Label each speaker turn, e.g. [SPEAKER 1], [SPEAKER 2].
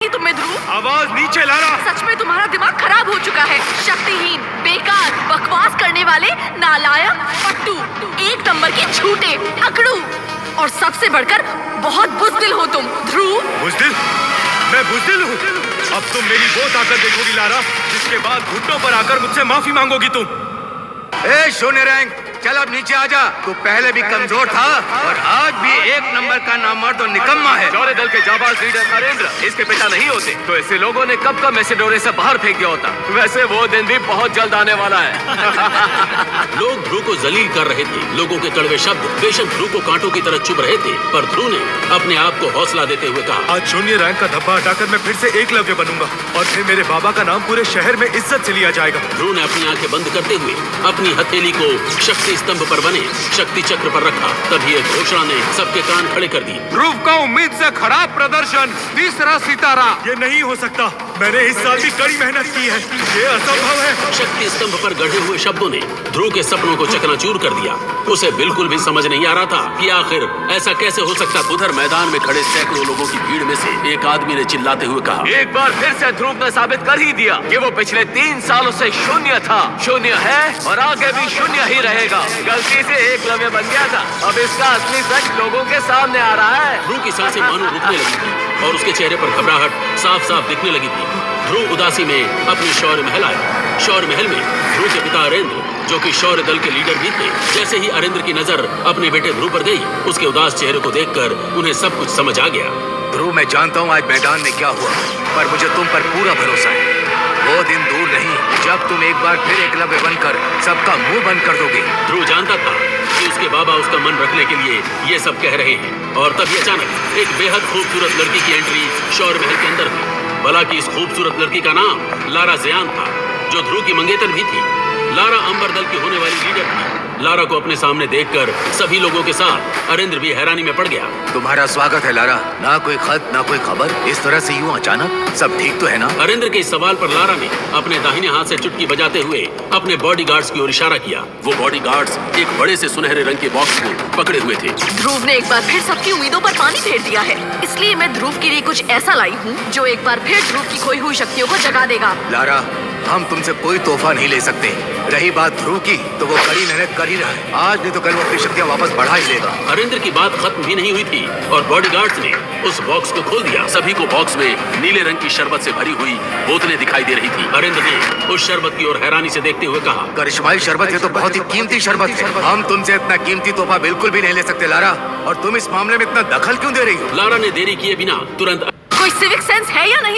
[SPEAKER 1] नहीं तुम्हें ध्रुव?
[SPEAKER 2] आवाज नीचे लारा।
[SPEAKER 1] सच में तुम्हारा दिमाग खराब हो चुका है। शक्तिहीन, बेकार, बकवास करने वाले, नालायक, पट्टू, एक नंबर के झूठे, अकड़ू और सबसे बढ़कर बहुत बुज़दिल हो तुम ध्रुव।
[SPEAKER 2] बुज़दिल? मैं बुज़दिल हूँ? अब तुम मेरी वो ताकत देखोगी लारा, जिसके बाद घुटनों पर आकर मुझसे माफी मांगोगी तुम।
[SPEAKER 3] ए शून्य रैंक, चल अब नीचे आजा। तू पहले भी कमजोर था और आज भी एक नंबर का नामर्द और निकम्मा है।
[SPEAKER 4] शौर्य दल के जाबाज लीडर नरेंद्र इसके पिता नहीं होते तो ऐसे लोगों ने कब का मैसेडोनिया से बाहर फेंक दिया होता। वैसे वो दिन भी बहुत जल्द आने वाला है।
[SPEAKER 5] लोग ध्रुव को जलील कर रहे थे। लोगों के कड़वे शब्द बेशक ध्रुव को कांटों की तरह चुभ रहे थे, पर ध्रुव ने अपने आप को हौसला देते हुए कहा,
[SPEAKER 2] आज शून्य रैंक का धब्बा हटाकर मैं फिर से एकलव्य बनूंगा और फिर मेरे बाबा का नाम पूरे शहर में इज्जत से लिया जाएगा।
[SPEAKER 5] ध्रुव ने अपनी आंखें बंद करते हुए अपनी हथेली को शक्ति स्तंभ पर बने शक्ति चक्र पर रखा। तभी एक घोषणा ने सबके कान खड़े कर दी।
[SPEAKER 3] ध्रुव का उम्मीद से खराब प्रदर्शन, तीसरा सितारा।
[SPEAKER 2] ये नहीं हो सकता। मैंने इस साल भी कड़ी मेहनत की है। ये असंभव है।
[SPEAKER 5] शक्ति स्तंभ पर गढ़े हुए शब्दों ने ध्रुव के सपनों को चकनाचूर कर दिया। उसे बिल्कुल भी समझ नहीं आ रहा था कि आखिर ऐसा कैसे हो सकता। उधर मैदान में खड़े सैकड़ों लोगों की भीड़ में से एक आदमी ने चिल्लाते हुए कहा,
[SPEAKER 4] एक बार फिर से ध्रुव ने साबित कर ही दिया कि वो पिछले 3 सालों से शून्य था, शून्य है और आगे भी शून्य ही रहेगा। गलती से एकलव्य बन गया था, अब इसका असली सच लोगों के सामने आ रहा है।
[SPEAKER 5] ध्रुव की सांसें मानो रुकने लगी थी और उसके चेहरे पर घबराहट साफ साफ दिखने लगी थी। ध्रुव उदासी में अपने शौर्य महल आया। शौर्य महल में ध्रुव के पिता अरेंद्र, जो कि शौर्य दल के लीडर भी थे, जैसे ही अरेंद्र की नजर अपने बेटे ध्रुव पर गई, उसके उदास चेहरे को देखकर उन्हें सब कुछ समझ आ गया।
[SPEAKER 3] ध्रुव, मैं जानता हूँ आज मैदान में क्या हुआ, पर मुझे तुम पर पूरा भरोसा है। वो दिन दूर नहीं जब तुम एक बार फिर एकलव्य बनकर सबका मुंह बंद कर दोगे।
[SPEAKER 5] ध्रुव जानता था कि उसके बाबा उसका मन रखने के लिए ये सब कह रहे हैं, और तभी अचानक एक बेहद खूबसूरत लड़की की एंट्री शौर्य महल के अंदर हुई। भला कि इस खूबसूरत लड़की का नाम लारा ज़ियान था, जो ध्रुव की मंगेतर भी थी। लारा अंबर दल की होने वाली लीडर थी। लारा को अपने सामने देखकर सभी लोगों के साथ अरेंद्र भी हैरानी में पड़ गया।
[SPEAKER 3] तुम्हारा स्वागत है लारा। ना कोई खत, ना कोई खबर, इस तरह से यूं अचानक। सब ठीक तो है ना?
[SPEAKER 5] अरेंद्र के इस सवाल पर लारा ने अपने दाहिने हाथ से चुटकी बजाते हुए अपने बॉडीगार्ड्स की ओर इशारा किया। वो बॉडीगार्ड्स एक बड़े से सुनहरे रंग के बॉक्स को पकड़े हुए थे।
[SPEAKER 1] ध्रुव ने एक बार फिर सबकी उम्मीदों पर पानी फेर दिया है, इसलिए मैं ध्रुव के लिए कुछ ऐसा लाई हूँ जो एक बार फिर ध्रुव की खोई हुई शक्तियों को जगा देगा।
[SPEAKER 3] लारा, हम तुमसे कोई तोहफा नहीं ले सकते। रही बात ध्रुव की, तो वो कड़ी मेहनत कर ही रहा है। आज नहीं तो कल वो अपनी शक्तियाँ वापस बढ़ा ही लेगा।
[SPEAKER 5] अरेंद्र की बात खत्म भी नहीं हुई थी और बॉडीगार्ड्स ने उस बॉक्स को खोल दिया। सभी को बॉक्स में नीले रंग की शरबत से भरी हुई बोतलें दिखाई दे रही थी। अरेंद्र ने उस शरबत की ओर हैरानी से देखते हुए कहा,
[SPEAKER 3] करिश्माई शरबत, ये तो बहुत ही कीमती शरबत है। हम तुमसे इतना कीमती तोहफा बिल्कुल भी नहीं ले सकते लारा, और तुम इस मामले में इतना दखल क्यों दे रही हो?
[SPEAKER 5] लारा ने देरी किए बिना तुरंत
[SPEAKER 1] कोई सिविक सेंस है या नहीं?